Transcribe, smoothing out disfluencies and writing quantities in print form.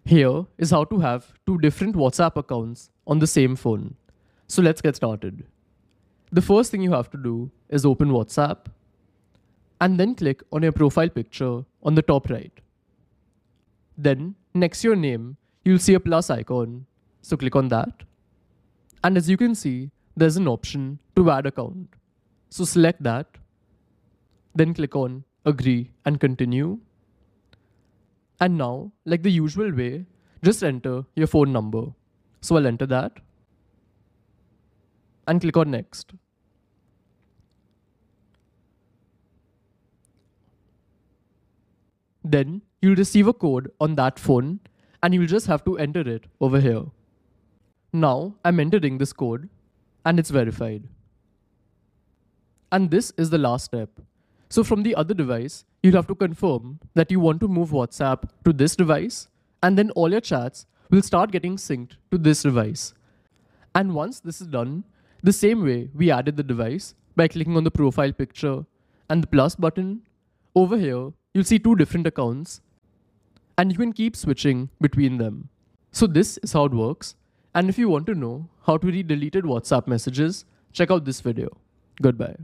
Here is how to have two different WhatsApp accounts on the same phone. So let's get started. The first thing you have to do is open WhatsApp and then click on your profile picture on the top right. Then next to your name, you'll see a plus icon. So click on that. And as you can see, there's an option to add account. So select that. Then click on agree and continue. And now, like the usual way, just enter your phone number. So I'll enter that and click on next. Then you'll receive a code on that phone and you'll just have to enter it over here. Now I'm entering this code and it's verified. And this is the last step. So from the other device, you'll have to confirm that you want to move WhatsApp to this device, and then all your chats will start getting synced to this device. And once this is done, the same way we added the device by clicking on the profile picture and the plus button, over here, you'll see two different accounts and you can keep switching between them. So this is how it works. And if you want to know how to read deleted WhatsApp messages, check out this video. Goodbye.